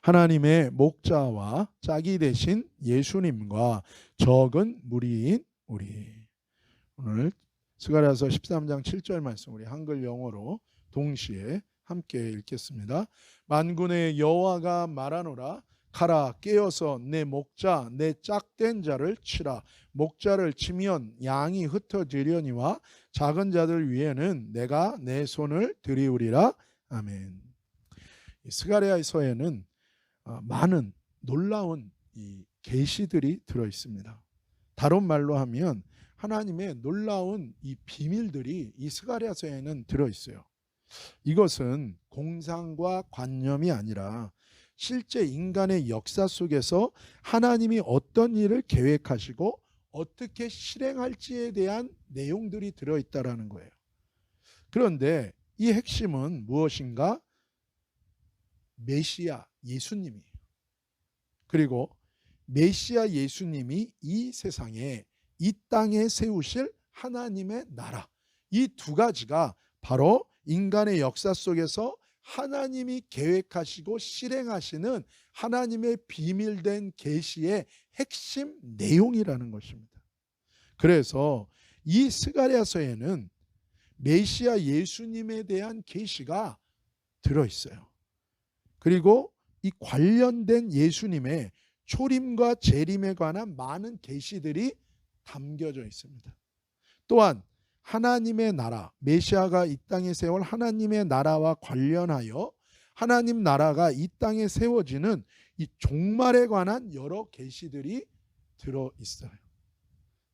하나님의 목자와 짝이 되신 예수님과 적은 무리인 우리. 오늘 스가랴서 13장 7절 말씀 우리 한글 영어로 동시에 함께 읽겠습니다. 만군의 여호와가 말하노라. 가라, 깨어서 내 목자 내 짝된 자를 치라. 목자를 치면 양이 흩어지려니와 작은 자들 위에는 내가 내 손을 들이우리라. 아멘. 스가랴서에는 많은 놀라운 이 계시들이 들어 있습니다. 다른 말로 하면 하나님의 놀라운 이 비밀들이 이 스가랴서에는 들어 있어요. 이것은 공상과 관념이 아니라 실제 인간의 역사 속에서 하나님이 어떤 일을 계획하시고 어떻게 실행할지에 대한 내용들이 들어 있다라는 거예요. 그런데 이 핵심은 무엇인가? 메시아 예수님이에요. 그리고 메시아 예수님이 이 세상에 이 땅에 세우실 하나님의 나라, 이 두 가지가 바로 인간의 역사 속에서 하나님이 계획하시고 실행하시는 하나님의 비밀된 계시의 핵심 내용이라는 것입니다. 그래서 이 스가랴서에는 메시아 예수님에 대한 계시가 들어 있어요. 그리고 이 관련된 예수님의 초림과 재림에 관한 많은 계시들이 담겨져 있습니다. 또한 하나님의 나라, 메시아가 이 땅에 세울 하나님의 나라와 관련하여 하나님 나라가 이 땅에 세워지는 이 종말에 관한 여러 계시들이 들어 있어요.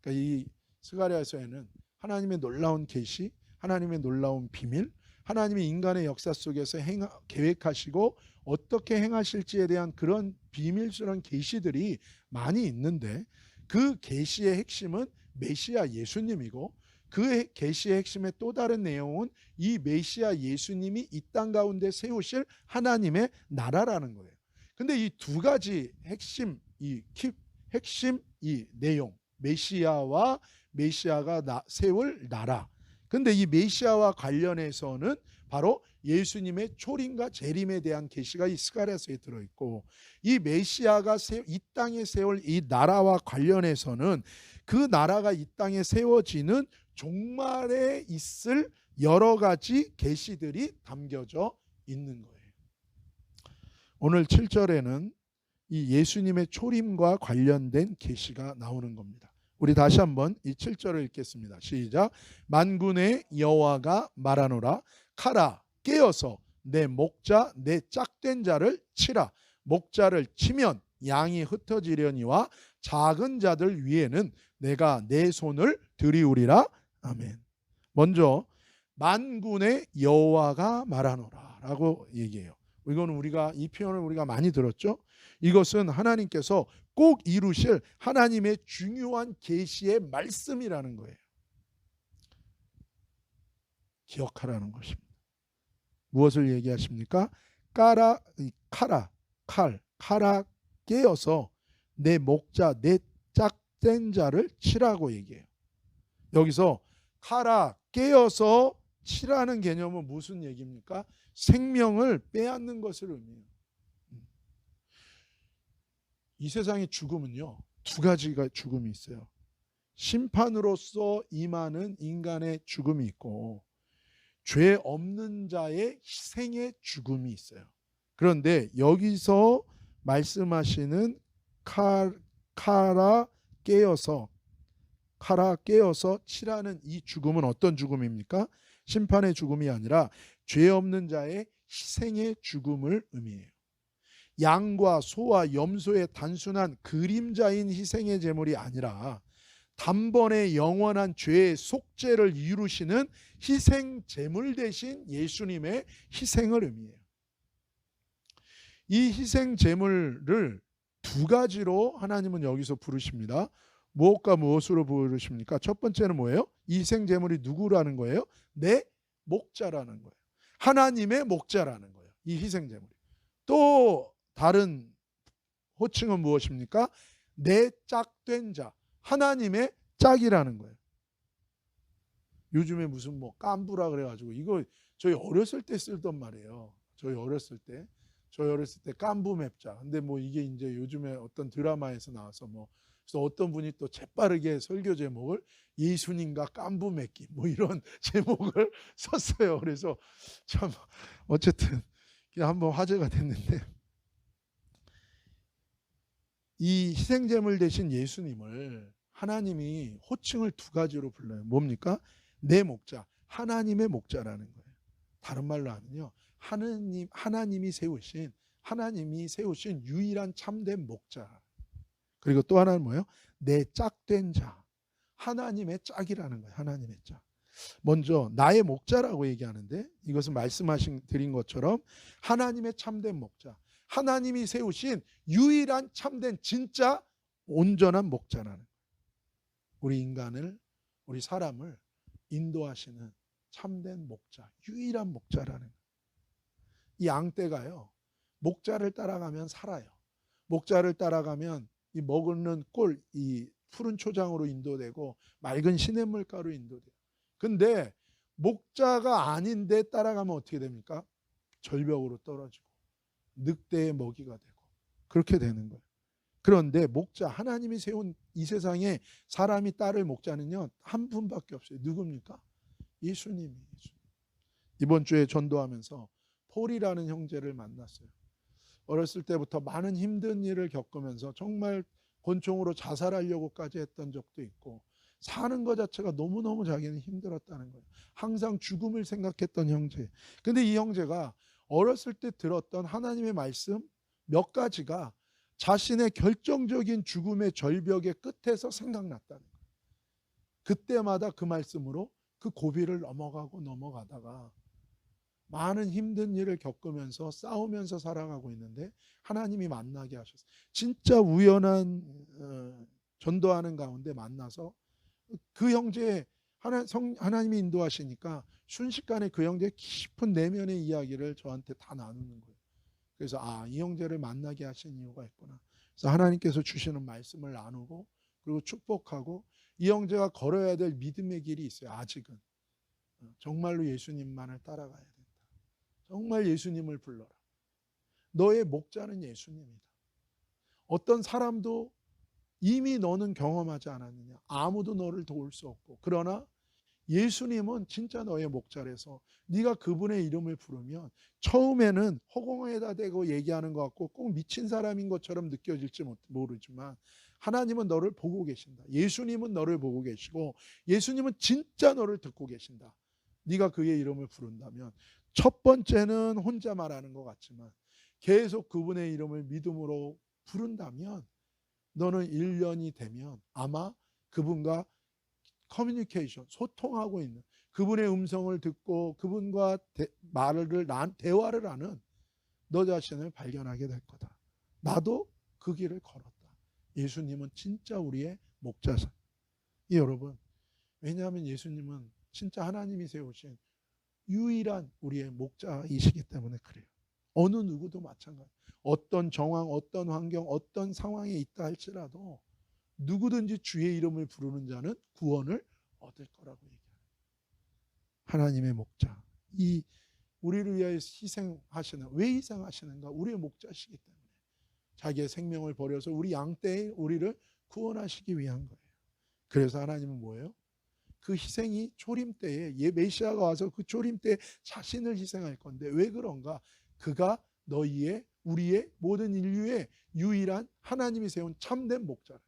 그러니까 이 스가랴서에는 하나님의 놀라운 계시, 하나님의 놀라운 비밀, 하나님이 인간의 역사 속에서 계획하시고 어떻게 행하실지에 대한 그런 비밀스러운 계시들이 많이 있는데, 그 계시의 핵심은 메시아 예수님이고, 그 계시의 핵심의 또 다른 내용은 이 메시아 예수님이 이 땅 가운데 세우실 하나님의 나라라는 거예요. 근데 이 두 가지 핵심 이 내용, 메시아와 메시아가 세울 나라. 근데 이 메시아와 관련해서는 바로 예수님의 초림과 재림에 대한 계시가 이 스가랴서에 들어있고, 이 메시아가 이 땅에 세울 이 나라와 관련해서는 그 나라가 이 땅에 세워지는 종말에 있을 여러 가지 계시들이 담겨져 있는 거예요. 오늘 7절에는 이 예수님의 초림과 관련된 계시가 나오는 겁니다. 우리 다시 한번 이 7절을 읽겠습니다. 시작. 만군의 여호와가 말하노라. 가라, 깨어서 내 목자 내 짝된 자를 치라. 목자를 치면 양이 흩어지려니와 작은 자들 위에는 내가 내 손을 들이우리라. 아멘. 먼저 만군의 여호와가 말하노라 라고 얘기해요. 이거는 이 표현을 우리가 많이 들었죠. 이것은 하나님께서 꼭 이루실 하나님의 중요한 계시의 말씀이라는 거예요. 기억하라는 것입니다. 무엇을 얘기하십니까? 카라 깨어서 내 목자 내 짝된 자를 치라고 얘기해요. 여기서 카라 깨어서 치라는 개념은 무슨 얘기입니까? 생명을 빼앗는 것을 의미해요. 이 세상의 죽음은요, 두 가지가 죽음이 있어요. 심판으로서 임하는 인간의 죽음이 있고, 죄 없는 자의 희생의 죽음이 있어요. 그런데 여기서 말씀하시는 카라 깨어서 치라는 이 죽음은 어떤 죽음입니까? 심판의 죽음이 아니라 죄 없는 자의 희생의 죽음을 의미해요. 양과 소와 염소의 단순한 그림자인 희생의 제물이 아니라 단번에 영원한 죄의 속죄를 이루시는 희생 제물 대신 예수님의 희생을 의미해요. 이 희생 제물을 두 가지로 하나님은 여기서 부르십니다. 무엇과 무엇으로 부르십니까? 첫 번째는 뭐예요? 이 희생 제물이 누구라는 거예요? 내 목자라는 거예요. 하나님의 목자라는 거예요. 이 희생 제물이. 또 다른 호칭은 무엇입니까? 내 짝된 자, 하나님의 짝이라는 거예요. 요즘에 무슨 깐부라 그래가지고 이거 저희 어렸을 때 쓰던 말이에요. 저희 어렸을 때 저 어렸을 때 깐부 맵자. 근데 뭐 이게 이제 요즘에 어떤 드라마에서 나와서 뭐 그래서 어떤 분이 또 재빠르게 설교 제목을 예수님과 깐부 맺기 뭐 이런 제목을 썼어요. 그래서 참 어쨌든 한번 화제가 됐는데 이 희생제물 대신 예수님을 하나님이 호칭을 두 가지로 불러요. 뭡니까? 내 목자, 하나님의 목자라는 거예요. 다른 말로 하면요, 하나님이 세우신 유일한 참된 목자. 그리고 또 하나는 뭐예요? 내 짝된 자, 하나님의 짝이라는 거예요. 하나님의 짝. 먼저 나의 목자라고 얘기하는데 이것은 말씀하신 드린 것처럼 하나님의 참된 목자, 하나님이 세우신 유일한 참된 진짜 온전한 목자라는 거예요. 우리 인간을, 우리 사람을 인도하시는 참된 목자, 유일한 목자라는 거예요. 이 양떼가요, 목자를 따라가면 살아요. 목자를 따라가면 이 먹는 꼴, 이 푸른 초장으로 인도되고 맑은 시냇물가로 인도돼요. 근데 목자가 아닌데 따라가면 어떻게 됩니까? 절벽으로 떨어지고 늑대의 먹이가 되고 그렇게 되는 거예요. 그런데 목자, 하나님이 세운 이 세상에 사람이 따를 목자는요, 한 분밖에 없어요. 누굽니까? 예수님이. 이번 주에 전도하면서 폴이라는 형제를 만났어요. 어렸을 때부터 많은 힘든 일을 겪으면서 정말 권총으로 자살하려고까지 했던 적도 있고 사는 것 자체가 너무너무 자기는 힘들었다는 거예요. 항상 죽음을 생각했던 형제. 근데 이 형제가 어렸을 때 들었던 하나님의 말씀 몇 가지가 자신의 결정적인 죽음의 절벽의 끝에서 생각났다는 거예요. 그때마다 그 말씀으로 그 고비를 넘어가다가 많은 힘든 일을 겪으면서 싸우면서 살아가고 있는데 하나님이 만나게 하셨어요. 진짜 우연한 전도하는 가운데 만나서 그 형제의 하나님이 인도하시니까 순식간에 그 형제의 깊은 내면의 이야기를 저한테 다 나누는 거예요. 그래서 이 형제를 만나게 하신 이유가 있구나. 그래서 하나님께서 주시는 말씀을 나누고 그리고 축복하고 이 형제가 걸어야 될 믿음의 길이 있어요. 아직은 정말로 예수님만을 따라가야 된다. 정말 예수님을 불러라. 너의 목자는 예수님이다. 어떤 사람도 이미 너는 경험하지 않았느냐. 아무도 너를 도울 수 없고 그러나 예수님은 진짜 너의 목자라서 네가 그분의 이름을 부르면 처음에는 허공에다 대고 얘기하는 것 같고 꼭 미친 사람인 것처럼 느껴질지 모르지만 하나님은 너를 보고 계신다. 예수님은 너를 보고 계시고 예수님은 진짜 너를 듣고 계신다. 네가 그의 이름을 부른다면 첫 번째는 혼자 말하는 것 같지만 계속 그분의 이름을 믿음으로 부른다면 너는 1년이 되면 아마 그분과 커뮤니케이션, 소통하고 있는 그분의 음성을 듣고 그분과 대화를 하는 너 자신을 발견하게 될 거다. 나도 그 길을 걸었다. 예수님은 진짜 우리의 목자사. 여러분, 왜냐하면 예수님은 진짜 하나님이 세우신 유일한 우리의 목자이시기 때문에 그래요. 어느 누구도 마찬가지. 어떤 정황, 어떤 환경, 어떤 상황에 있다 할지라도 누구든지 주의 이름을 부르는 자는 구원을 얻을 거라고 얘기해요. 하나님의 목자. 이 우리를 위하여 희생하시는, 왜 희생하시는가? 우리의 목자시기 때문에 자기의 생명을 버려서 우리 양떼의 우리를 구원하시기 위한 거예요. 그래서 하나님은 뭐예요? 그 희생이 초림 때에 메시아가 와서 그 초림 때에 자신을 희생할 건데 왜 그런가? 그가 너희의 우리의 모든 인류의 유일한 하나님이 세운 참된 목자라.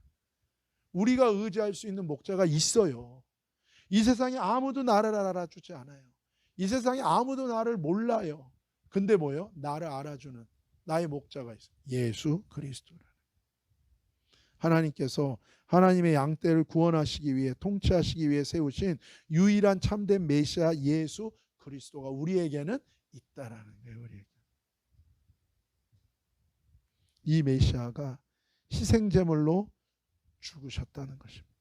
우리가 의지할 수 있는 목자가 있어요. 이 세상에 아무도 나를 알아주지 않아요. 이 세상에 아무도 나를 몰라요. 근데 뭐예요? 나를 알아주는 나의 목자가 있어요. 예수 그리스도라는. 하나님께서 하나님의 양떼를 구원하시기 위해 통치하시기 위해 세우신 유일한 참된 메시아 예수 그리스도가 우리에게는 있다라는 거예요. 우리에게. 이 메시아가 희생제물로 죽으셨다는 것입니다.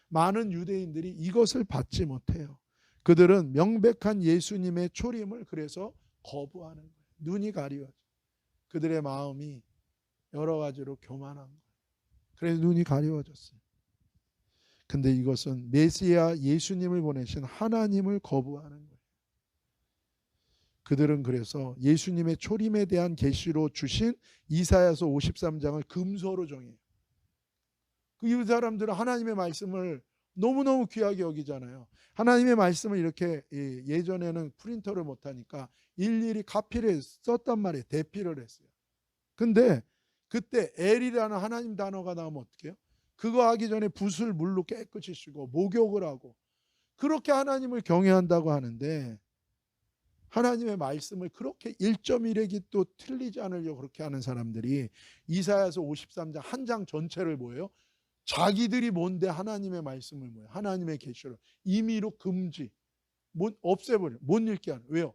많은 유대인들이 이것을 받지 못해요. 그들은 명백한 예수님의 초림을 그래서 거부하는 거예요. 눈이 가려져. 그들의 마음이 여러 가지로 교만한 거예요. 그래서 눈이 가려워졌어요. 근데 이것은 메시아 예수님을 보내신 하나님을 거부하는 거예요. 그들은 그래서 예수님의 초림에 대한 계시로 주신 이사야서 53장을 금서로 정해요. 이 사람들은 하나님의 말씀을 너무너무 귀하게 여기잖아요. 하나님의 말씀을 이렇게 예전에는 프린터를 못하니까 일일이 카피를 썼단 말이에요. 대피를 했어요. 근데 그때 엘이라는 하나님 단어가 나오면 어떻게 해요? 그거 하기 전에 붓을 물로 깨끗이 씻고 목욕을 하고 그렇게 하나님을 경외한다고 하는데 하나님의 말씀을 그렇게 1.1획이 또 틀리지 않으려고 그렇게 하는 사람들이 이사야서 53장 한 장 전체를 뭐예요? 자기들이 뭔데 하나님의 말씀을 뭐예요? 하나님의 계시를 임의로 금지, 없애버려, 못 읽게 하는. 왜요?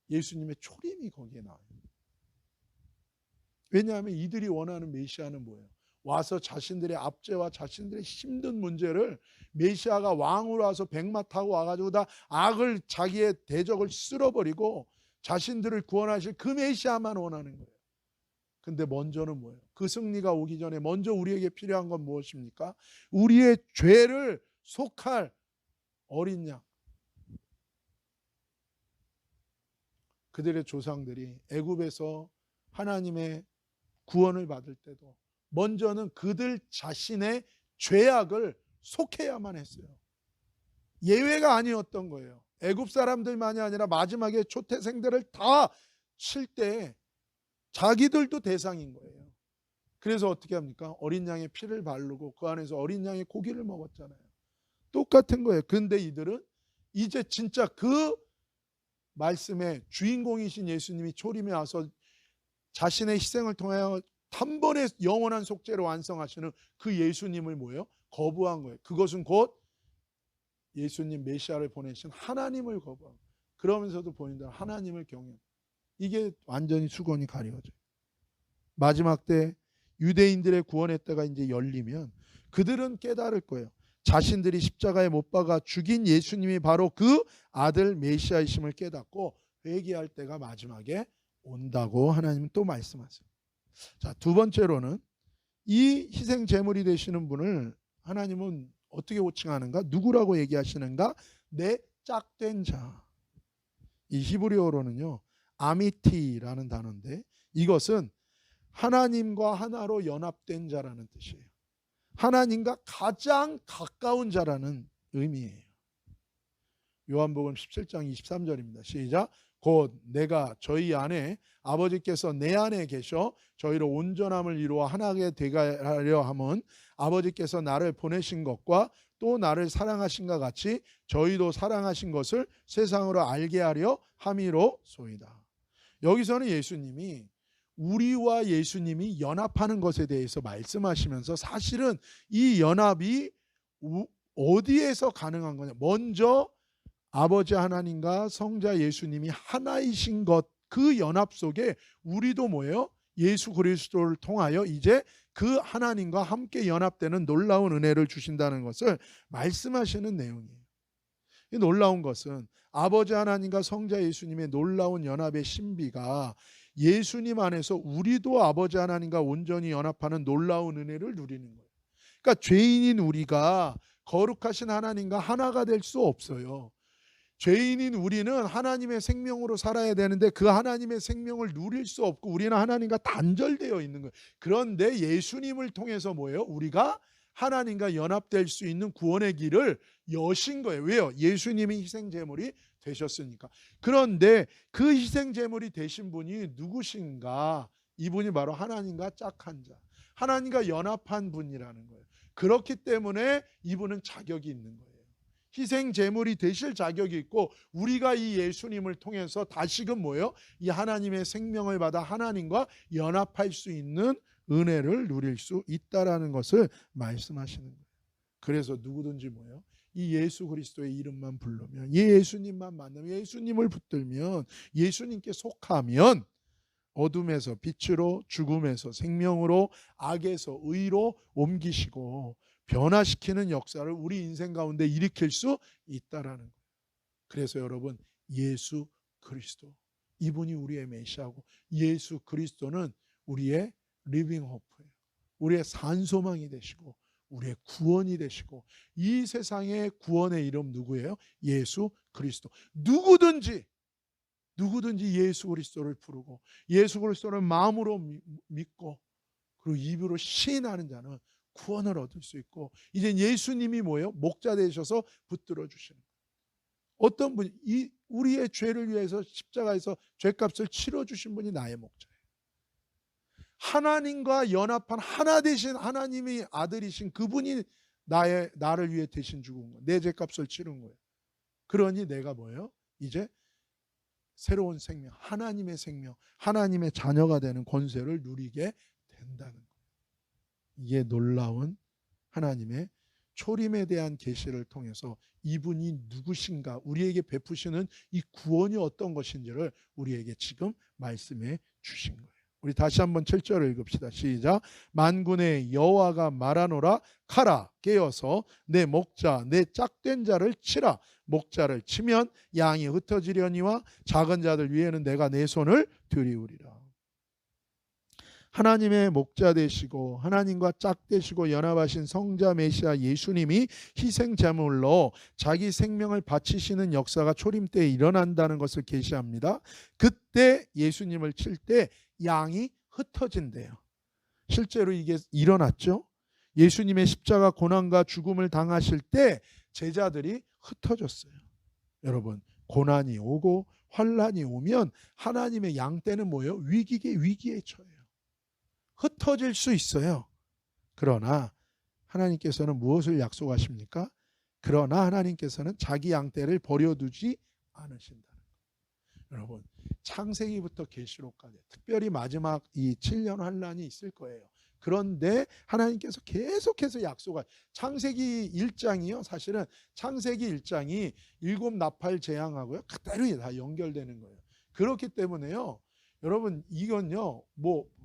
예수님의 초림이 거기에 나와요. 왜냐하면 이들이 원하는 메시아는 뭐예요? 와서 자신들의 압제와 자신들의 힘든 문제를 메시아가 왕으로 와서 백마 타고 와가지고 다 악을 자기의 대적을 쓸어버리고 자신들을 구원하실 그 메시아만 원하는 거예요. 근데 먼저는 뭐예요? 그 승리가 오기 전에 먼저 우리에게 필요한 건 무엇입니까? 우리의 죄를 속할 어린 양. 그들의 조상들이 애굽에서 하나님의 구원을 받을 때도 먼저는 그들 자신의 죄악을 속해야만 했어요. 예외가 아니었던 거예요. 애굽 사람들만이 아니라 마지막에 초태생들을 다 칠 때 자기들도 대상인 거예요. 그래서 어떻게 합니까? 어린 양의 피를 바르고 그 안에서 어린 양의 고기를 먹었잖아요. 똑같은 거예요. 근데 이들은 이제 진짜 그 말씀의 주인공이신 예수님이 초림에 와서 자신의 희생을 통하여 단번에 영원한 속죄를 완성하시는 그 예수님을 뭐예요? 거부한 거예요. 그것은 곧 예수님 메시아를 보내신 하나님을 거부한 거예요. 그러면서도 본인들은 하나님을 경외해요. 이게 완전히 수건이 가려져요. 마지막 때 유대인들의 구원의 때가 이제 열리면 그들은 깨달을 거예요. 자신들이 십자가에 못 박아 죽인 예수님이 바로 그 아들 메시아이심을 깨닫고 회개할 때가 마지막에 온다고 하나님은 또 말씀하세요. 자, 두 번째로는 이 희생 제물이 되시는 분을 하나님은 어떻게 호칭하는가? 누구라고 얘기하시는가? 내 짝된 자. 이 히브리어로는요, 아미티라는 단어인데 이것은 하나님과 하나로 연합된 자라는 뜻이에요. 하나님과 가장 가까운 자라는 의미예요. 요한복음 17장 23절입니다. 시작. 곧 내가 저희 안에 아버지께서 내 안에 계셔 저희로 온전함을 이루어 하나게 되게 하려 함은 아버지께서 나를 보내신 것과 또 나를 사랑하신것 같이 저희도 사랑하신 것을 세상으로 알게 하려 함이로소이다. 여기서는 예수님이 우리와 예수님이 연합하는 것에 대해서 말씀하시면서 사실은 이 연합이 어디에서 가능한 거냐? 먼저 아버지 하나님과 성자 예수님이 하나이신 것, 그 연합 속에 우리도 뭐예요? 예수 그리스도를 통하여 이제 그 하나님과 함께 연합되는 놀라운 은혜를 주신다는 것을 말씀하시는 내용이에요. 이 놀라운 것은 아버지 하나님과 성자 예수님의 놀라운 연합의 신비가 예수님 안에서 우리도 아버지 하나님과 온전히 연합하는 놀라운 은혜를 누리는 거예요. 그러니까 죄인인 우리가 거룩하신 하나님과 하나가 될 수 없어요. 죄인인 우리는 하나님의 생명으로 살아야 되는데 그 하나님의 생명을 누릴 수 없고 우리는 하나님과 단절되어 있는 거예요. 그런데 예수님을 통해서 뭐예요? 우리가 하나님과 연합될 수 있는 구원의 길을 여신 거예요. 왜요? 예수님이 희생제물이 되셨으니까. 그런데 그 희생제물이 되신 분이 누구신가? 이분이 바로 하나님과 짝한 자, 하나님과 연합한 분이라는 거예요. 그렇기 때문에 이분은 자격이 있는 거예요. 희생제물이 되실 자격이 있고 우리가 이 예수님을 통해서 다시금 뭐예요? 이 하나님의 생명을 받아 하나님과 연합할 수 있는 은혜를 누릴 수 있다라는 것을 말씀하시는 거예요. 그래서 누구든지 뭐예요? 이 예수 그리스도의 이름만 부르면, 예수님만 만나면, 예수님을 붙들면, 예수님께 속하면 어둠에서 빛으로, 죽음에서 생명으로, 악에서 의로 옮기시고 변화시키는 역사를 우리 인생 가운데 일으킬 수 있다라는 거예요. 그래서 여러분, 예수 그리스도, 이분이 우리의 메시아고 예수 그리스도는 우리의 리빙 호프예요. 우리의 산소망이 되시고 우리의 구원이 되시고 이 세상의 구원의 이름 누구예요? 예수 그리스도. 누구든지 누구든지 예수 그리스도를 부르고 예수 그리스도를 마음으로 믿고 그리고 입으로 시인하는 자는 구원을 얻을 수 있고, 이제 예수님이 뭐예요? 목자 되셔서 붙들어 주시는 거예요. 어떤 분이 우리의 죄를 위해서 십자가에서 죄값을 치러 주신 분이 나의 목자예요. 하나님과 연합한 하나 되신 하나님의 아들이신 그분이 나를 위해 대신 죽은 거예요. 내 죄값을 치른 거예요. 그러니 내가 뭐예요? 이제 새로운 생명, 하나님의 생명, 하나님의 자녀가 되는 권세를 누리게 된다는 거예요. 이게 놀라운 하나님의 초림에 대한 계시를 통해서 이분이 누구신가, 우리에게 베푸시는 이 구원이 어떤 것인지를 우리에게 지금 말씀해 주신 거예요. 우리 다시 한번 7절을 읽읍시다. 시작. 만군의 여호와가 말하노라. 가라, 깨어서 내 목자, 내 짝된 자를 치라. 목자를 치면 양이 흩어지려니와 작은 자들 위에는 내가 내 손을 들이우리라. 하나님의 목자 되시고 하나님과 짝되시고 연합하신 성자 메시아 예수님이 희생제물로 자기 생명을 바치시는 역사가 초림 때 일어난다는 것을 계시합니다. 그때 예수님을 칠 때 양이 흩어진대요. 실제로 이게 일어났죠. 예수님의 십자가 고난과 죽음을 당하실 때 제자들이 흩어졌어요. 여러분, 고난이 오고 환난이 오면 하나님의 양 떼는 뭐예요? 위기에 처해요. 흩어질 수 있어요. 그러나 하나님께서는 무엇을 약속하십니까? 그러나 하나님께서는 자기 양떼를 버려두지 않으신다는 거예요. 여러분, 창세기부터 계시록까지 특별히 마지막 이 7년 환란이 있을 거예요. 그런데 하나님께서 계속해서 약속을, 창세기 1장이요, 사실은 창세기 1장이 7 나팔 재앙하고요 그대로 다 연결되는 거예요. 그렇기 때문에요, 여러분, 이건요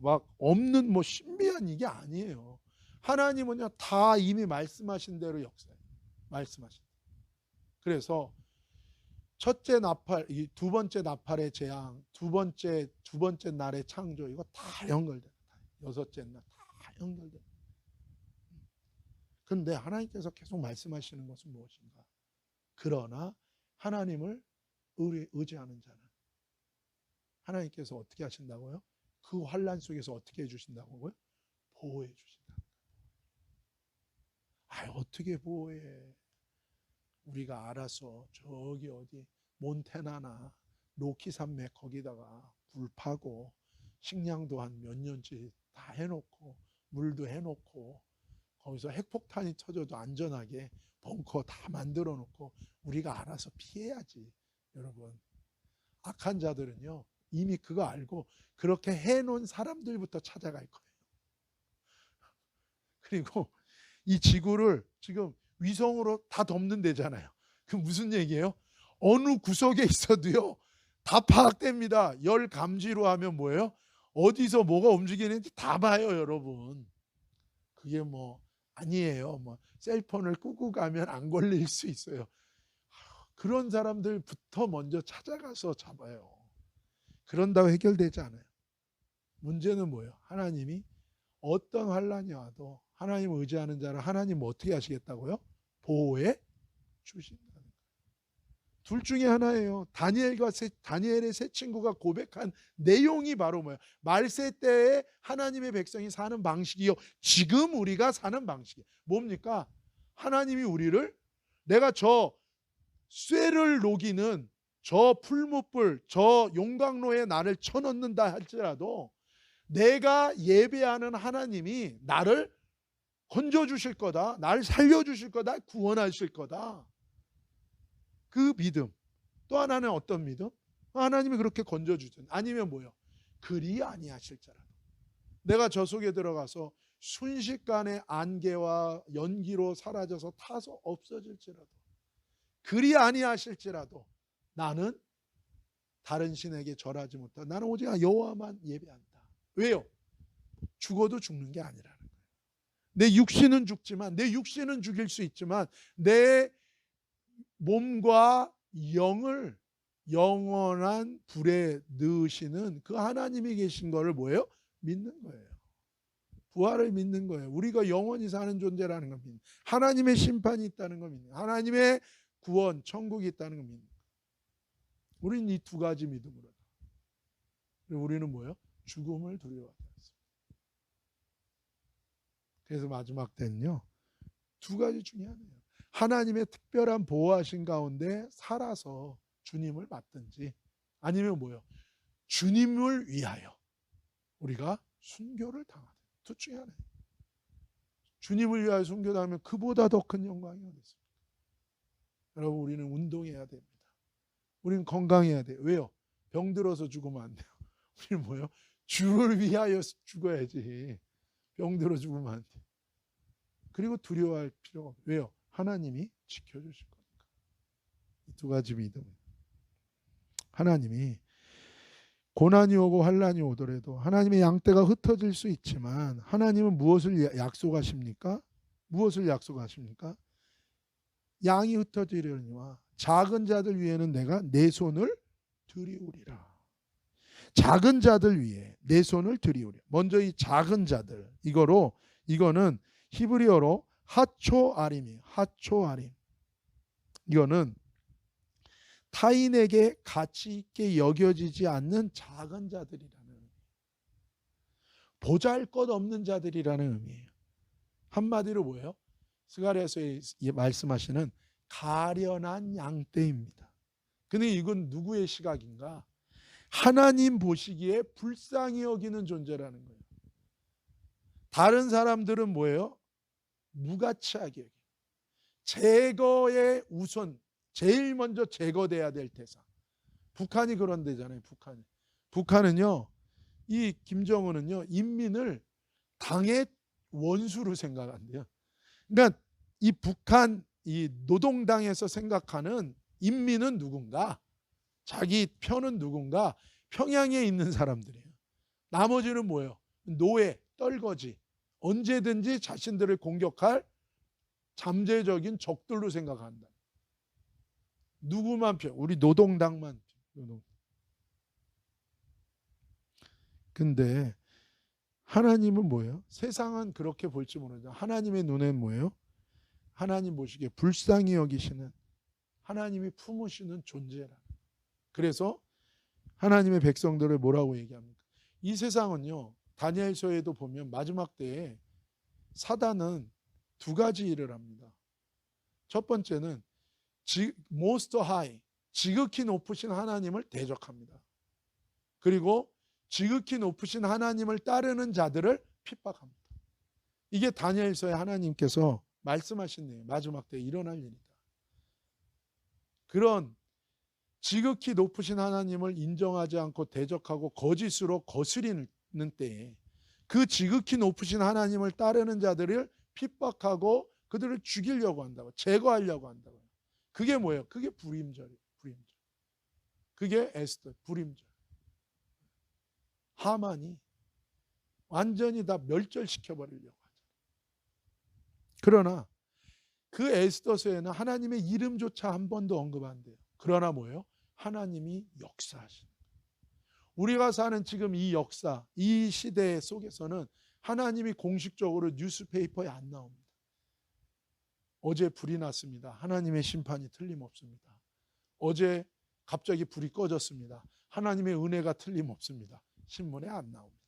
막 없는 신비한 이게 아니에요. 하나님은요 다 이미 말씀하신 대로 역사해요. 말씀하신. 그래서 첫째 나팔, 두 번째 나팔의 재앙, 두 번째 날의 창조, 이거 다 연결돼요. 여섯째 날 다 연결돼요. 그런데 하나님께서 계속 말씀하시는 것은 무엇인가? 그러나 하나님을 의지하는 자는 하나님께서 어떻게 하신다고요? 그 환난 속에서 어떻게 해주신다고요? 보호해 주신다. 어떻게 보호해? 우리가 알아서 저기 어디 몬테나나 로키 산맥 거기다가 굴 파고 식량도 한 몇 년치 다 해놓고 물도 해놓고 거기서 핵폭탄이 터져도 안전하게 벙커 다 만들어 놓고 우리가 알아서 피해야지. 여러분, 악한 자들은요 이미 그거 알고 그렇게 해놓은 사람들부터 찾아갈 거예요. 그리고 이 지구를 지금 위성으로 다 덮는 데잖아요. 그 무슨 얘기예요? 어느 구석에 있어도요 다 파악됩니다. 열 감지로 하면 뭐예요? 어디서 뭐가 움직이는지 다 봐요, 여러분. 그게 아니에요. 셀폰을 끄고 가면 안 걸릴 수 있어요. 그런 사람들부터 먼저 찾아가서 잡아요. 그런다고 해결되지 않아요. 문제는 뭐예요? 하나님이 어떤 환난이 와도 하나님을 의지하는 자를 하나님 어떻게 하시겠다고요? 보호해 주신다는 거예요. 둘 중에 하나예요. 다니엘의 세 친구가 고백한 내용이 바로 뭐예요? 말세 때에 하나님의 백성이 사는 방식이요, 지금 우리가 사는 방식이에요. 뭡니까? 하나님이 우리를, 내가 저 쇠를 녹이는 저 풀무불, 저 용광로에 나를 쳐넣는다 할지라도 내가 예배하는 하나님이 나를 건져주실 거다, 나를 살려주실 거다, 구원하실 거다. 그 믿음. 또 하나는 어떤 믿음? 하나님이 그렇게 건져주든, 아니면 뭐요? 그리 아니하실지라도 내가 저 속에 들어가서 순식간에 안개와 연기로 사라져서 타서 없어질지라도, 그리 아니하실지라도 나는 다른 신에게 절하지 못하고 나는 오직 여호와만 예배한다. 왜요? 죽어도 죽는 게 아니라는 거예요. 내 육신은 죽지만, 내 육신은 죽일 수 있지만 내 몸과 영을 영원한 불에 넣으시는 그 하나님이 계신 거를 뭐예요? 믿는 거예요. 부활을 믿는 거예요. 우리가 영원히 사는 존재라는 걸 믿는, 하나님의 심판이 있다는 걸 믿는, 하나님의 구원, 천국이 있다는 걸 믿는. 우리는 이 두 가지 믿음으로. 우리는 뭐예요? 죽음을 두려워하지 않습니다. 그래서 마지막 때는요, 두 가지 중에 하나예요. 하나님의 특별한 보호하신 가운데 살아서 주님을 맞든지, 아니면 뭐예요? 주님을 위하여 우리가 순교를 당하든. 둘 중에 하나예요. 주님을 위하여 순교당하면 그보다 더 큰 영광이 어디 있습니까? 여러분, 우리는 운동해야 됩니다. 우리는 건강해야 돼요. 왜요? 병들어서 죽으면 안 돼요. 우리는 뭐예요? 주를 위하여 죽어야지. 병들어 죽으면 안 돼요. 그리고 두려워할 필요가 없어요. 왜요? 하나님이 지켜주실 거니까. 이 두 가지 믿음. 하나님이 고난이 오고 환난이 오더라도 하나님의 양떼가 흩어질 수 있지만 하나님은 무엇을 약속하십니까? 무엇을 약속하십니까? 양이 흩어지려니와 작은 자들 위에는 내가 내 손을 들이우리라. 작은 자들 위에 내 손을 들이우리라. 먼저 이 작은 자들, 이거는 히브리어로 하초아림이에요. 하초아림. 이거는 타인에게 가치 있게 여겨지지 않는 작은 자들이라는 의미예요. 보잘것없는 자들이라는 의미예요. 한마디로 뭐예요? 스가랴서에 말씀하시는 가련한 양떼입니다. 근데 이건 누구의 시각인가? 하나님 보시기에 불쌍히 여기는 존재라는 거예요. 다른 사람들은 뭐예요? 무가치하게 여겨요. 제거의 우선, 제일 먼저 제거돼야 될 대상. 북한이 그런 데잖아요. 북한은요, 이 김정은은요, 인민을 당의 원수로 생각한대요. 그러니까 이 북한, 이 노동당에서 생각하는 인민은 누군가, 자기 편은 누군가, 평양에 있는 사람들이에요. 나머지는 뭐예요? 노예, 떨거지, 언제든지 자신들을 공격할 잠재적인 적들로 생각한다. 누구만 편? 우리 노동당만 편. 근데 하나님은 뭐예요? 세상은 그렇게 볼지 모르죠. 하나님의 눈엔 뭐예요? 하나님 보시기에 불쌍히 여기시는, 하나님이 품으시는 존재라. 그래서 하나님의 백성들을 뭐라고 얘기합니까? 이 세상은요, 다니엘서에도 보면 마지막 때에 사단은 두 가지 일을 합니다. 첫 번째는 most high, 지극히 높으신 하나님을 대적합니다. 그리고 지극히 높으신 하나님을 따르는 자들을 핍박합니다. 이게 다니엘서에 하나님께서 말씀하신 내용, 마지막 때에 일어날 일이다. 그런 지극히 높으신 하나님을 인정하지 않고 대적하고 거짓으로 거스리는 때에 그 지극히 높으신 하나님을 따르는 자들을 핍박하고 그들을 죽이려고 한다고, 제거하려고 한다고. 그게 뭐예요? 그게 불임절이에요. 불임절. 그게 에스더, 불임절. 하만이 완전히 다 멸절시켜버리려고 하죠. 그러나 그 에스더서에는 하나님의 이름조차 한 번도 언급 안 돼요. 그러나 뭐예요? 하나님이 역사하시는 거예요. 우리가 사는 지금 이 역사, 이 시대 속에서는 하나님이 공식적으로 뉴스페이퍼에 안 나옵니다. 어제 불이 났습니다. 하나님의 심판이 틀림없습니다. 어제 갑자기 불이 꺼졌습니다. 하나님의 은혜가 틀림없습니다. 신문에 안 나옵니다.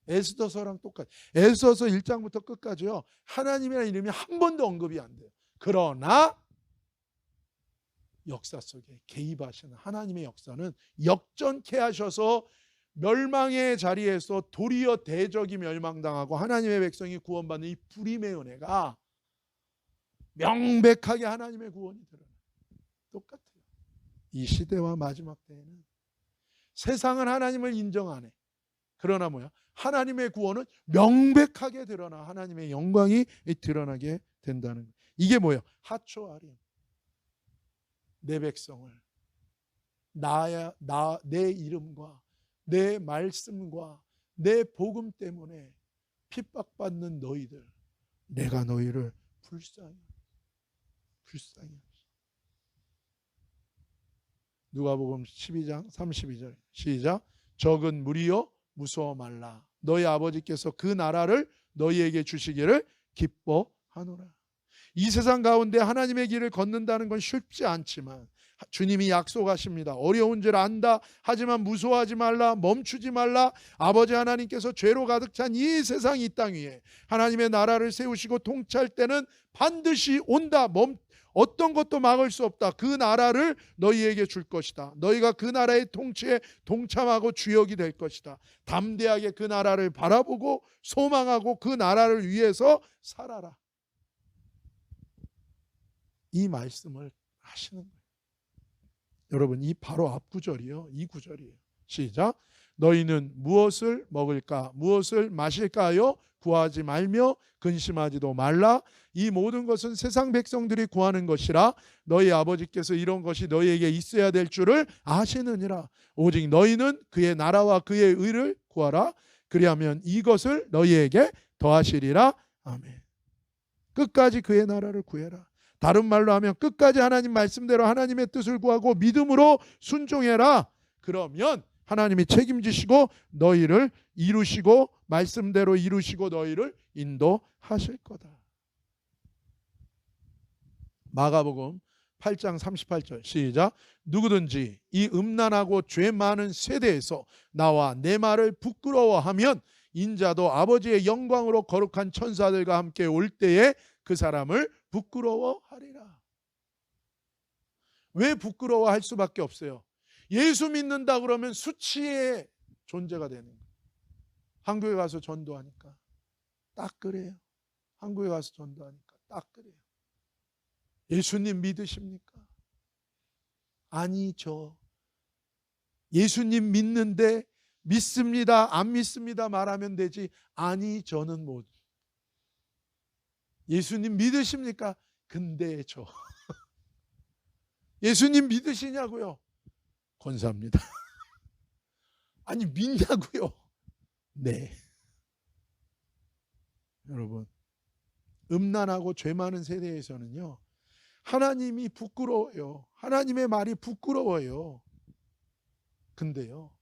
에스더서랑 똑같이, 에스더서 1장부터 끝까지요, 하나님이라는 이름이 한 번도 언급이 안 돼요. 그러나 역사 속에 개입하시는 하나님의 역사는 역전케 하셔서 멸망의 자리에서 도리어 대적이 멸망당하고 하나님의 백성이 구원받는 이 불임의 은혜가 명백하게 하나님의 구원이 드러나요. 똑같아요. 이 시대와 마지막 때에는 세상은 하나님을 인정 안 해. 그러나 뭐야? 하나님의 구원은 명백하게 드러나 하나님의 영광이 드러나게 된다는 거예요. 이게 뭐예요? 하초아림. 내 백성을 내 이름과 내 말씀과 내 복음 때문에 핍박받는 너희들, 내가 너희를 불쌍히 누가복음 12장 32절 시작. 적은 무리여 무서워 말라. 너희 아버지께서 그 나라를 너희에게 주시기를 기뻐하노라. 이 세상 가운데 하나님의 길을 걷는다는 건 쉽지 않지만 주님이 약속하십니다. 어려운 줄 안다. 하지만 무서워하지 말라. 멈추지 말라. 아버지 하나님께서 죄로 가득 찬 이 세상 이 땅 위에 하나님의 나라를 세우시고 통치할 때는 반드시 온다. 어떤 것도 막을 수 없다. 그 나라를 너희에게 줄 것이다. 너희가 그 나라의 통치에 동참하고 주역이 될 것이다. 담대하게 그 나라를 바라보고 소망하고 그 나라를 위해서 살아라. 이 말씀을 하시는 거예요. 여러분, 이 바로 앞 구절이요. 이 구절이에요. 시작. 너희는 무엇을 먹을까? 무엇을 마실까요? 구하지 말며 근심하지도 말라. 이 모든 것은 세상 백성들이 구하는 것이라. 너희 아버지께서 이런 것이 너희에게 있어야 될 줄을 아시느니라. 오직 너희는 그의 나라와 그의 의를 구하라. 그리하면 이것을 너희에게 더하시리라. 아멘. 끝까지 그의 나라를 구해라. 다른 말로 하면 끝까지 하나님 말씀대로 하나님의 뜻을 구하고 믿음으로 순종해라. 그러면 하나님이 책임지시고 너희를 이루시고 말씀대로 이루시고 너희를 인도하실 거다. 마가복음 8장 38절 시작. 누구든지 이 음란하고 죄 많은 세대에서 나와 내 말을 부끄러워하면 인자도 아버지의 영광으로 거룩한 천사들과 함께 올 때에 그 사람을 부끄러워하리라. 왜 부끄러워할 수밖에 없어요? 예수 믿는다 그러면 수치의 존재가 되는 거예요. 한국에 가서 전도하니까 딱 그래요. 한국에 가서 전도하니까 딱 그래요. 예수님 믿으십니까? 아니죠. 예수님 믿는데 믿습니다, 안 믿습니다 말하면 되지. 아니, 저는 못. 예수님 믿으십니까? 근데 저. 예수님 믿으시냐고요? 권사입니다. 아니, 믿냐고요? 네. 여러분, 음란하고 죄 많은 세대에서는요, 하나님이 부끄러워요. 하나님의 말이 부끄러워요. 근데요,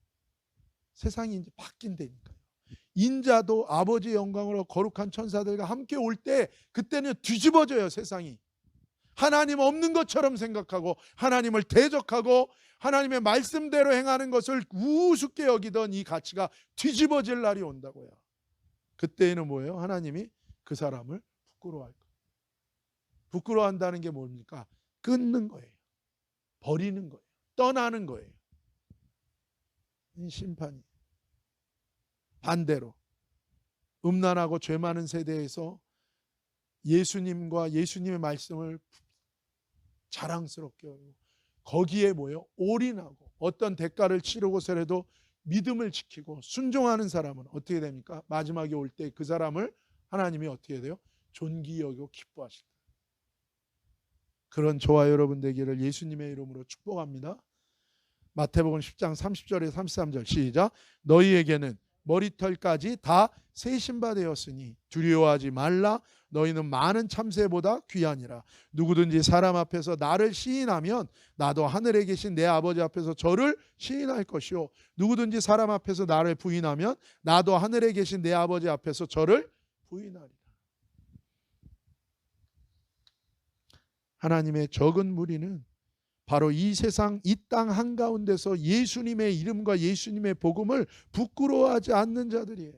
세상이 이제 바뀐다니까요. 인자도 아버지의 영광으로 거룩한 천사들과 함께 올 때 그때는 뒤집어져요. 세상이 하나님 없는 것처럼 생각하고 하나님을 대적하고 하나님의 말씀대로 행하는 것을 우습게 여기던 이 가치가 뒤집어질 날이 온다고요. 그때에는 뭐예요? 하나님이 그 사람을 부끄러워할 거예요. 부끄러워한다는 게 뭡니까? 끊는 거예요. 버리는 거예요. 떠나는 거예요. 이 심판이. 반대로 음란하고 죄 많은 세대에서 예수님과 예수님의 말씀을 자랑스럽게 하고 거기에 뭐예요? 올인하고 어떤 대가를 치르고서라도 믿음을 지키고 순종하는 사람은 어떻게 됩니까? 마지막에 올 때 그 사람을 하나님이 어떻게 돼요? 존귀 여기고 기뻐하신다. 그런 저와 여러분 되기를 예수님의 이름으로 축복합니다. 마태복음 10장 30절에서 33절 시작. 너희에게는 머리털까지 다 세신 바 되었으니 두려워하지 말라. 너희는 많은 참새보다 귀하니라. 누구든지 사람 앞에서 나를 시인하면 나도 하늘에 계신 내 아버지 앞에서 저를 시인할 것이요 누구든지 사람 앞에서 나를 부인하면 나도 하늘에 계신 내 아버지 앞에서 저를 부인하리라. 하나님의 적은 무리는 바로 이 세상 이 땅 한가운데서 예수님의 이름과 예수님의 복음을 부끄러워하지 않는 자들이에요.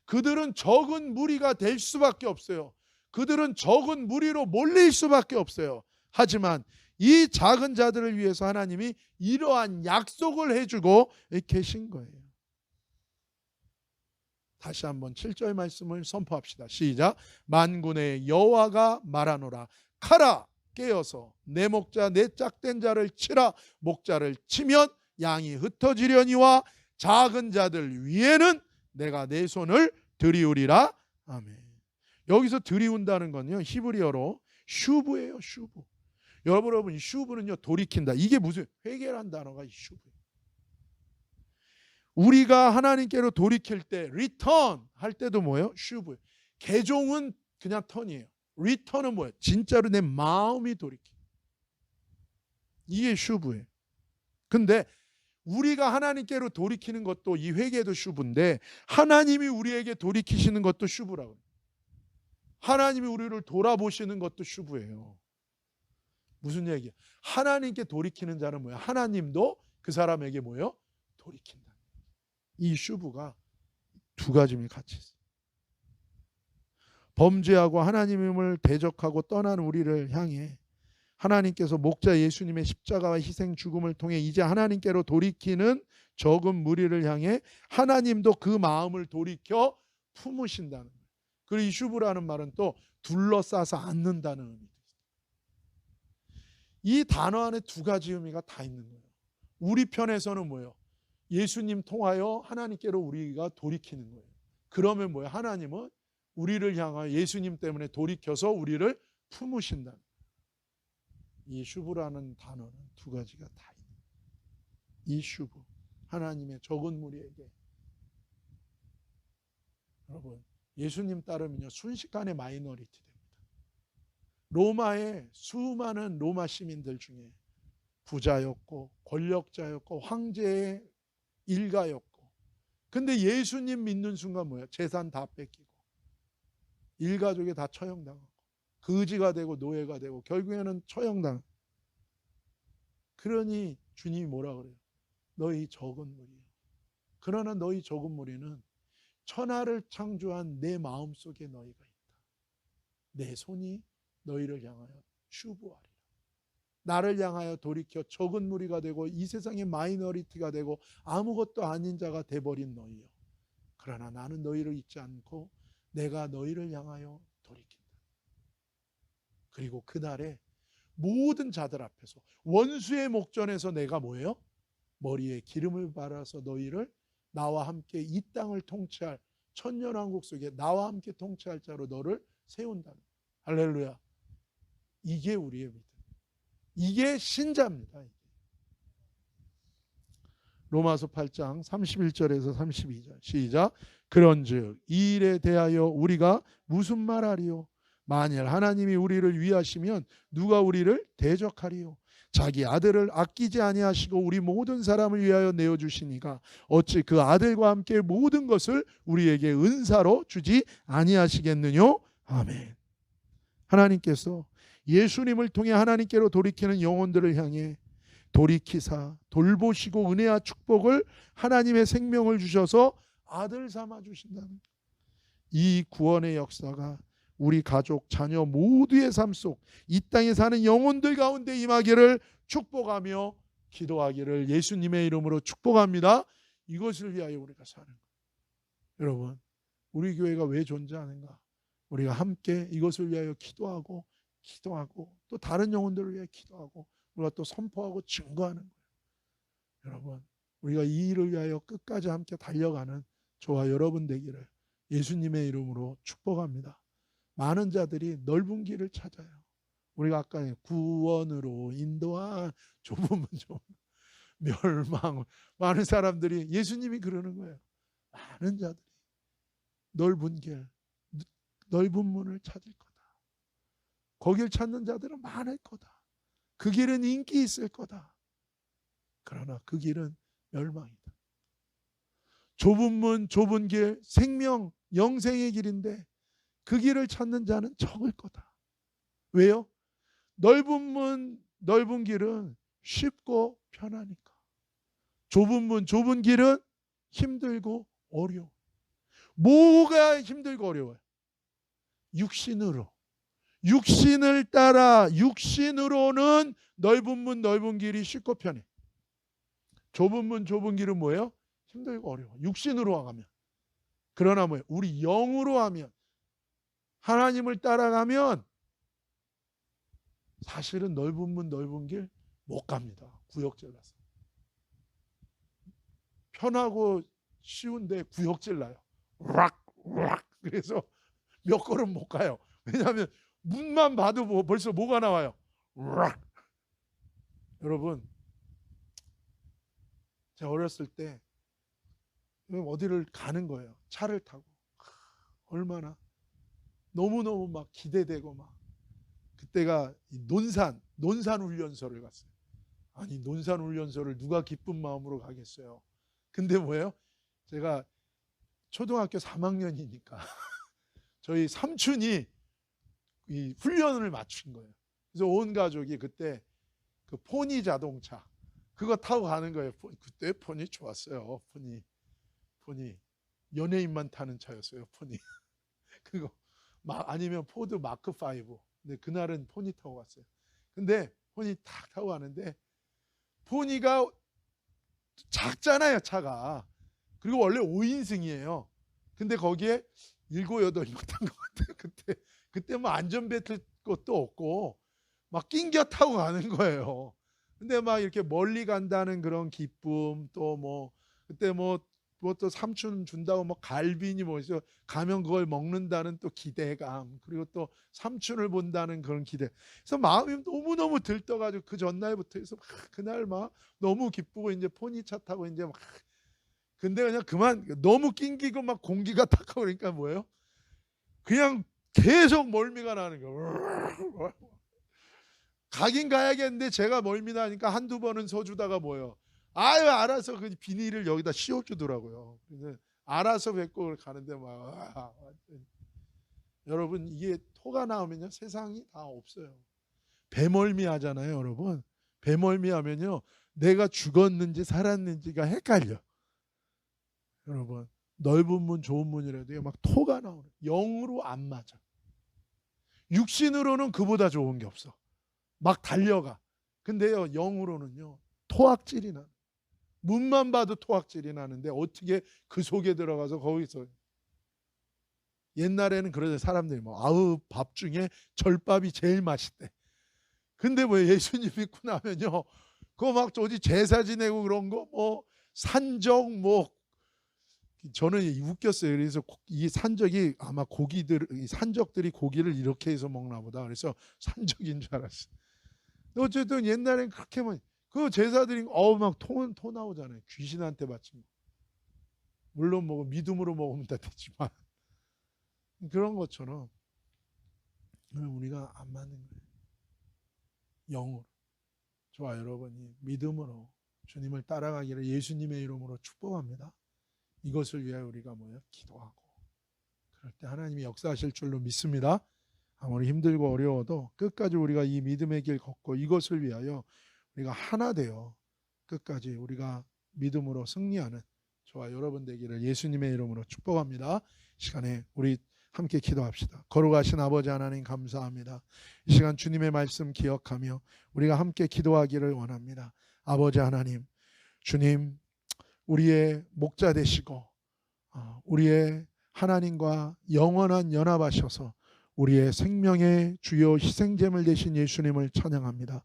그들은 적은 무리가 될 수밖에 없어요. 그들은 적은 무리로 몰릴 수밖에 없어요. 하지만 이 작은 자들을 위해서 하나님이 이러한 약속을 해주고 계신 거예요. 다시 한번 7절 말씀을 선포합시다. 시작. 만군의 여호와가 말하노라. 가라 깨어서 내 목자 내 짝된 자를 치라. 목자를 치면 양이 흩어지려니와 작은 자들 위에는 내가 내 손을 들이우리라. 아멘. 여기서 들이운다는 건요 히브리어로 슈브예요. 슈브. 여러분 슈브는요 돌이킨다. 이게 무슨 회개라는 단어가 슈브예요. 우리가 하나님께로 돌이킬 때 리턴 할 때도 뭐예요? 슈브. 개종은 그냥 턴이에요. 리턴은 뭐예요? 진짜로 내 마음이 돌이키. 이게 슈브예요. 근데 우리가 하나님께로 돌이키는 것도 이 회개도 슈브인데 하나님이 우리에게 돌이키시는 것도 슈브라고요. 하나님이 우리를 돌아보시는 것도 슈브예요. 무슨 얘기야? 하나님께 돌이키는 자는 뭐야? 하나님도 그 사람에게 뭐예요? 돌이킨다. 이 슈브가 두 가지미 같이 있어. 범죄하고 하나님을 대적하고 떠난 우리를 향해 하나님께서 목자 예수님의 십자가와 희생 죽음을 통해 이제 하나님께로 돌이키는 적은 무리를 향해 하나님도 그 마음을 돌이켜 품으신다는 거예요. 그리고 이 슈브라는 말은 또 둘러싸서 안는다는 의미도 있어요. 이 단어 안에 두 가지 의미가 다 있는 거예요. 우리 편에서는 뭐예요? 예수님 통하여 하나님께로 우리가 돌이키는 거예요. 그러면 뭐예요? 하나님은 우리를 향하여 예수님 때문에 돌이켜서 우리를 품으신다. 이 슈브라는 단어는 두 가지가 다 있는 거예요. 이 슈브, 하나님의 적은 무리에게. 여러분, 예수님 따르면요 순식간에 마이너리티 됩니다. 로마의 수많은 로마 시민들 중에 부자였고 권력자였고 황제의 일가였고, 근데 예수님 믿는 순간 뭐야? 재산 다 뺏기고 일가족이 다 처형당하고 거지가 되고 노예가 되고 결국에는 처형당. 그러니 주님이 뭐라 그래요? 너희 적은 무리야. 그러나 너희 적은 무리는 천하를 창조한 내 마음속에 너희가 있다. 내 손이 너희를 향하여 슈브하리라. 나를 향하여 돌이켜 적은 무리가 되고 이 세상의 마이너리티가 되고 아무것도 아닌 자가 돼버린 너희요. 그러나 나는 너희를 잊지 않고 내가 너희를 향하여 돌이킨다. 그리고 그날에 모든 자들 앞에서 원수의 목전에서 내가 뭐예요? 머리에 기름을 발라서 너희를 나와 함께 이 땅을 통치할 천년왕국 속에 나와 함께 통치할 자로 너를 세운다. 할렐루야. 이게 우리의 믿음. 이게 신자입니다. 로마서 8장 31절에서 32절 시작. 그런즉 이 일에 대하여 우리가 무슨 말하리요? 만일 하나님이 우리를 위하시면 누가 우리를 대적하리요? 자기 아들을 아끼지 아니하시고 우리 모든 사람을 위하여 내어주시니가 어찌 그 아들과 함께 모든 것을 우리에게 은사로 주지 아니하시겠느뇨? 아멘. 하나님께서 예수님을 통해 하나님께로 돌이키는 영혼들을 향해 돌이키사 돌보시고 은혜와 축복을 하나님의 생명을 주셔서 아들 삼아 주신다는 이 구원의 역사가 우리 가족, 자녀 모두의 삶 속 이 땅에 사는 영혼들 가운데 임하기를 축복하며 기도하기를 예수님의 이름으로 축복합니다. 이것을 위하여 우리가 사는 거예요. 여러분, 우리 교회가 왜 존재하는가? 우리가 함께 이것을 위하여 기도하고 또 다른 영혼들을 위해 기도하고 우리가 또 선포하고 증거하는 거예요. 여러분, 우리가 이 일을 위하여 끝까지 함께 달려가는 저와 여러분 되기를 예수님의 이름으로 축복합니다. 많은 자들이 넓은 길을 찾아요. 우리가 아까 구원으로 인도한 좁은 문, 멸망. 많은 사람들이 예수님이 그러는 거예요. 많은 자들이 넓은 길, 넓은 문을 찾을 거다. 거길 찾는 자들은 많을 거다. 그 길은 인기 있을 거다. 그러나 그 길은 멸망이다. 좁은 문, 좁은 길, 생명, 영생의 길인데 그 길을 찾는 자는 적을 거다. 왜요? 넓은 문, 넓은 길은 쉽고 편하니까. 좁은 문, 좁은 길은 힘들고 어려워. 뭐가 힘들고 어려워요? 육신으로. 육신을 따라 육신으로는 넓은 문, 넓은 길이 쉽고 편해. 좁은 문, 좁은 길은 뭐예요? 힘들고 어려워. 육신으로 가면. 그러나 뭐예요? 우리 영으로 하면, 하나님을 따라가면 사실은 넓은 문, 넓은 길 못 갑니다. 구역질나서. 편하고 쉬운데 구역질나요. 우락 우락. 그래서 몇 걸음 못 가요. 왜냐하면 문만 봐도 벌써 뭐가 나와요. 우락. 여러분, 제가 어렸을 때 어디를 가는 거예요. 차를 타고. 얼마나 너무너무 막 기대되고 막. 그때가 논산 훈련소를 갔어요. 아니, 논산 훈련소를 누가 기쁜 마음으로 가겠어요. 근데 뭐예요? 제가 초등학교 3학년이니까 저희 삼촌이 이 훈련을 맞춘 거예요. 그래서 온 가족이 그때 그 포니 자동차 그거 타고 가는 거예요. 그때 포니 좋았어요. 포니 연예인만 타는 차였어요. 포니 그거 아니면 포드 마크 5. 근데 그날은 포니 타고 갔어요. 근데 포니 탁 타고 가는데 포니가 작잖아요, 차가. 그리고 원래 5인승이에요. 근데 거기에 7, 8명 탄 것 같아요. 그때 뭐 안전벨트 것도 없고 막 낑겨 타고 가는 거예요. 근데 막 이렇게 멀리 간다는 그런 기쁨, 또 뭐 그때 뭐 또 삼촌 준다고 뭐 갈비니 뭐 있어 가면 그걸 먹는다는 또 기대감, 그리고 또 삼촌을 본다는 그런 기대. 그래서 마음이 너무너무 들떠가지고 그 전날부터 해서 그날 막 너무 기쁘고 이제 포니차 타고 이제 막 근데 그냥 그만 너무 낑기고 막 공기가 탁하고 그러니까 뭐예요? 그냥 계속 멀미가 나는 거예요. 가긴 가야겠는데 제가 멀미 나니까 한두 번은 서주다가 뭐예요? 아유 알아서 그 비닐을 여기다 씌워주더라고요. 그래서 알아서 뱉고 가는데 막 여러분 이게 토가 나오면요 세상이 다 없어요. 배멀미 하잖아요, 여러분. 배멀미 하면요 내가 죽었는지 살았는지가 헷갈려. 여러분 넓은 문 좋은 문이라도 막 토가 나오는 영으로 안 맞아. 육신으로는 그보다 좋은 게 없어. 막 달려가. 근데요 영으로는요 토악질이 나. 문만 봐도 토악질이 나는데 어떻게 그 속에 들어가서 거기서 옛날에는 그러죠. 사람들이 뭐 아우 밥 중에 절밥이 제일 맛있대. 근데 뭐 예수님 믿고 나면요 그거 막 어디 제사 지내고 그런 거 뭐 산적 뭐 저는 웃겼어요. 그래서 이 산적이 아마 이 산적들이 고기를 이렇게 해서 먹나 보다. 그래서 산적인 줄 알았어. 어쨌든 옛날엔 그렇게만 그 제사드린 막 토 나오잖아요. 귀신한테 바친 거. 물론 뭐 믿음으로 먹으면 다 되지만 그런 것처럼 우리가 안 맞는 거예요. 영으로. 저와 여러분이 믿음으로 주님을 따라가기를 예수님의 이름으로 축복합니다. 이것을 위하여 우리가 기도하고 그럴 때 하나님이 역사하실 줄로 믿습니다. 아무리 힘들고 어려워도 끝까지 우리가 이 믿음의 길 걷고 이것을 위하여 우리가 하나 되어 끝까지 우리가 믿음으로 승리하는 저와 여러분 되기를 예수님의 이름으로 축복합니다. 시간에 우리 함께 기도합시다. 거룩하신 아버지 하나님 감사합니다. 이 시간 주님의 말씀 기억하며 우리가 함께 기도하기를 원합니다. 아버지 하나님, 주님 우리의 목자 되시고 우리의 하나님과 영원한 연합하셔서 우리의 생명의 주요 희생제물 되신 예수님을 찬양합니다.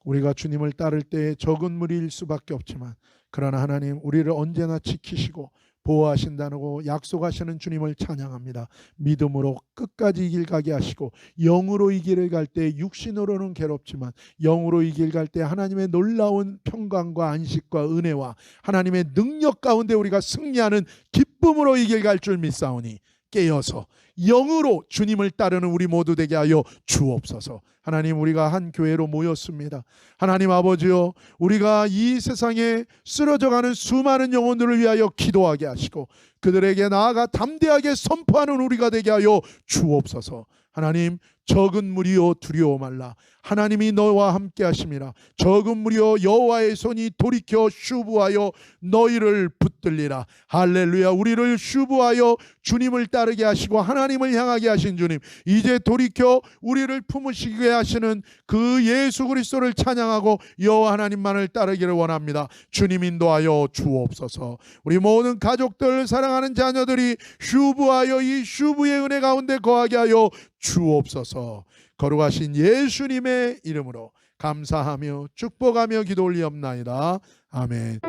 우리가 주님을 따를 때 적은 무리일 수밖에 없지만 그러나 하나님 우리를 언제나 지키시고 보호하신다고 약속하시는 주님을 찬양합니다. 믿음으로 끝까지 이 길 가게 하시고 영으로 이 길을 갈 때 육신으로는 괴롭지만 영으로 이 길 갈 때 하나님의 놀라운 평강과 안식과 은혜와 하나님의 능력 가운데 우리가 승리하는 기쁨으로 이 길 갈 줄 믿사오니 깨어서 영으로 주님을 따르는 우리 모두 되게 하여 주옵소서. 하나님 우리가 한 교회로 모였습니다. 하나님 아버지요 우리가 이 세상에 쓰러져가는 수많은 영혼들을 위하여 기도하게 하시고 그들에게 나아가 담대하게 선포하는 우리가 되게 하여 주옵소서. 하나님 적은 무리여 두려워 말라. 하나님이 너와 함께 하심이라. 적은 무리여 여호와의 손이 돌이켜 슈브하여 너희를 붙들리라. 할렐루야. 우리를 슈브하여 주님을 따르게 하시고 하나님을 향하게 하신 주님, 이제 돌이켜 우리를 품으시게 하시는 그 예수 그리스도를 찬양하고 여호와 하나님만을 따르기를 원합니다. 주님 인도하여 주옵소서. 우리 모든 가족들 사랑하는 자녀들이 슈브하여 이 슈브의 은혜 가운데 거하게 하여 주옵소서. 거룩하신 예수님의 이름으로 감사하며 축복하며 기도 올리옵나이다. 아멘.